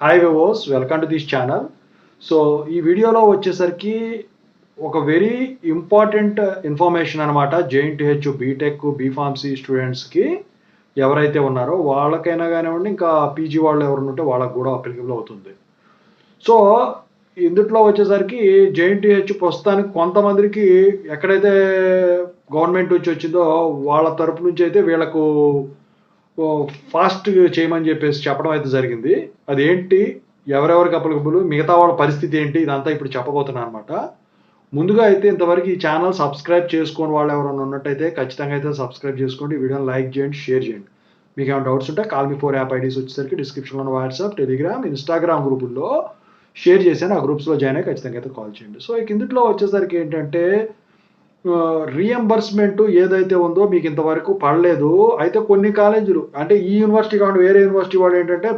Hi వివోస్, welcome to this channel. So ఈ వీడియోలో వచ్చేసరికి ఒక వెరీ ఇంపార్టెంట్ ఇన్ఫర్మేషన్ అనమాట. జేఎన్టీహెచ్ బీటెక్ బీఫార్మసీ స్టూడెంట్స్కి ఎవరైతే ఉన్నారో వాళ్ళకైనా కానివ్వండి, ఇంకా పీజీ వాళ్ళు ఎవరైనా ఉంటే వాళ్ళకు కూడా అప్లికబుల్ అవుతుంది. సో ఇందుట్లో వచ్చేసరికి జేఎన్టీహెచ్ ప్రస్తుతానికి కొంతమందికి ఎక్కడైతే గవర్నమెంట్ నుంచి వచ్చిందో వాళ్ళ తరపు నుంచి అయితే వీళ్ళకు ఫాస్ట్ చేయమని చెప్పేసి చెప్పడం అయితే జరిగింది. అదేంటి, ఎవరెవరికి అప్లికబుల్, మిగతా వాళ్ళ పరిస్థితి ఏంటి, ఇదంతా ఇప్పుడు చెప్పబోతున్నాను అనమాట. ముందుగా అయితే ఇంతవరకు ఈ ఛానల్ సబ్స్క్రైబ్ చేసుకొని వాళ్ళు ఎవరైనా ఉన్నట్టయితే ఖచ్చితంగా అయితే సబ్స్క్రైబ్ చేసుకోండి, వీడియోని లైక్ చేయండి, షేర్ చేయండి. మీకు ఏమైనా డౌట్స్ ఉంటే కాల్ మీ 4 యాప్ ఐడీస్ వచ్చేసరికి డిస్క్రిప్షన్లో వాట్సాప్, టెలిగ్రామ్, ఇన్స్టాగ్రామ్ గ్రూపుల్లో షేర్ చేశాను. ఆ గ్రూప్స్లో జాయిన్ అయ్యి ఖచ్చితంగా అయితే కాల్ చేయండి. సో కిందట్లో వచ్చేసరికి ఏంటంటే రీఎంబర్స్మెంట్ ఏదైతే ఉందో మీకు ఇంతవరకు పడలేదు. అయితే కొన్ని కాలేజీలు అంటే ఈ యూనివర్సిటీ కాకుండా వేరే యూనివర్సిటీ వాళ్ళు ఏంటంటే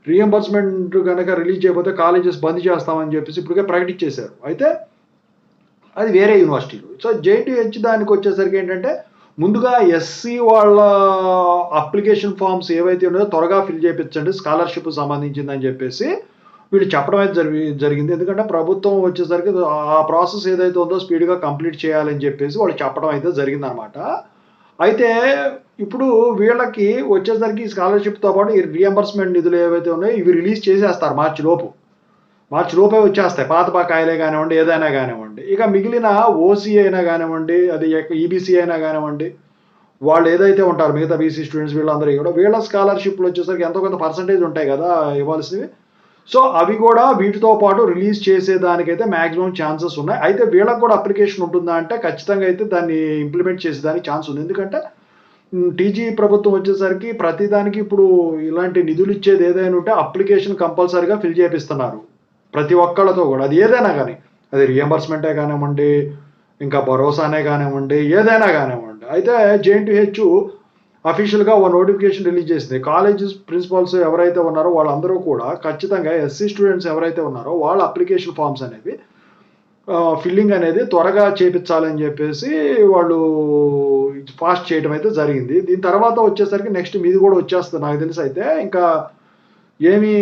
రీఎంబర్స్మెంట్ కనుక రిలీజ్ చేయకపోతే కాలేజెస్ బంద్ చేస్తామని చెప్పేసి ఇప్పటికే ప్రకటించేశారు. అయితే అది వేరే యూనివర్సిటీలు. సో జేటీహెచ్ దానికి వచ్చేసరికి ఏంటంటే ముందుగా ఎస్సీ వాళ్ళ అప్లికేషన్ ఫామ్స్ ఏవైతే ఉన్నాయో త్వరగా ఫిల్ చేయించండి, స్కాలర్షిప్ సంబంధించిందని చెప్పేసి వీళ్ళు చెప్పడం అయితే జరిగింది. ఎందుకంటే ప్రభుత్వం వచ్చేసరికి ఆ ప్రాసెస్ ఏదైతే ఉందో స్పీడ్గా కంప్లీట్ చేయాలని చెప్పేసి వాళ్ళు చెప్పడం అయితే జరిగిందనమాట. అయితే ఇప్పుడు వీళ్ళకి వచ్చేసరికి స్కాలర్షిప్తో పాటు ఈ రీఎంబర్స్మెంట్ నిధులు ఏవైతే ఉన్నాయో ఇవి రిలీజ్ చేసేస్తారు మార్చి లోపే వచ్చేస్తాయి. పాత బకాయిలే కానివ్వండి, ఏదైనా కానివ్వండి. ఇక మిగిలిన ఓసీ అయినా కానివ్వండి, అది ఈబీసీ అయినా కానివ్వండి, వాళ్ళు ఏదైతే ఉంటారు మిగతా బీసీ స్టూడెంట్స్ వీళ్ళందరూ కూడా వీళ్ళ స్కాలర్షిప్లు వచ్చేసరికి ఎంతో కొంత పర్సంటేజ్ ఉంటాయి కదా ఇవ్వాల్సినవి. సో అవి కూడా వీటితో పాటు రిలీజ్ చేసేదానికైతే మ్యాక్సిమం ఛాన్సెస్ ఉన్నాయి. అయితే వీళ్ళకి కూడా అప్లికేషన్ ఉంటుందా అంటే ఖచ్చితంగా అయితే దాన్ని ఇంప్లిమెంట్ చేసేదానికి ఛాన్స్ ఉంది. ఎందుకంటే టీజీ ప్రభుత్వం వచ్చేసరికి ప్రతిదానికి ఇప్పుడు ఇలాంటి నిధులు ఇచ్చేది ఏదైనా ఉంటే అప్లికేషన్ కంపల్సరీగా ఫిల్ చేపిస్తున్నారు ప్రతి ఒక్కళ్ళతో కూడా. అది ఏదైనా కానీ, అది రియంబర్స్మెంటే కానివ్వండి, ఇంకా భరోసానే కానివ్వండి, ఏదైనా కానివ్వండి. అయితే జేఎన్టీహెచ్ అఫీషియల్గా ఒక నోటిఫికేషన్ రిలీజ్ చేసింది. కాలేజెస్ ప్రిన్సిపాల్స్ ఎవరైతే ఉన్నారో వాళ్ళందరూ కూడా ఖచ్చితంగా ఎస్సీ స్టూడెంట్స్ ఎవరైతే ఉన్నారో వాళ్ళ అప్లికేషన్ ఫామ్స్ అనేవి ఫిల్లింగ్ అనేది త్వరగా చేపించాలని చెప్పేసి వాళ్ళు ఫాస్ట్ చేయడం అయితే జరిగింది. దీని తర్వాత వచ్చేసరికి నెక్స్ట్ మీది కూడా వచ్చేస్తుంది నాకు తెలిసి. అయితే ఇంకా ఏమీ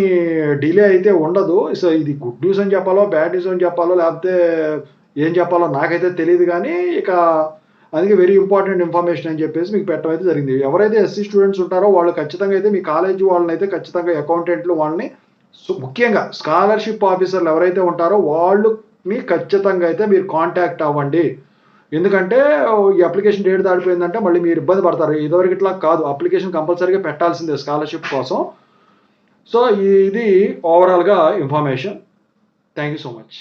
డిలే అయితే ఉండదు. సో ఇది గుడ్ న్యూస్ అని చెప్పాలో, బ్యాడ్ న్యూస్ అని చెప్పాలో, లేకపోతే ఏం చెప్పాలో నాకైతే తెలియదు. కానీ ఇక అందుకే వెరీ ఇంపార్టెంట్ ఇన్ఫర్మేషన్ అని చెప్పేసి మీకు పెట్టడం అయితే జరిగింది. ఎవరైతే ఎస్సీ స్టూడెంట్స్ ఉంటారో వాళ్ళు ఖచ్చితంగా అయితే మీ కాలేజీ వాళ్ళని అయితే ఖచ్చితంగా అకౌంటెంట్లు వాళ్ళని, సో ముఖ్యంగా స్కాలర్షిప్ ఆఫీసర్లు ఎవరైతే ఉంటారో వాళ్ళని ఖచ్చితంగా అయితే మీరు కాంటాక్ట్ అవ్వండి. ఎందుకంటే ఈ అప్లికేషన్ డేట్ దాటిపోయిందంటే మళ్ళీ మీరు ఇబ్బంది పడతారు. ఇదివరకు ఇట్లా కాదు, అప్లికేషన్ కంపల్సరీగా పెట్టాల్సిందే స్కాలర్షిప్ కోసం. సో ఇది ఓవరాల్గా information. Thank you so much.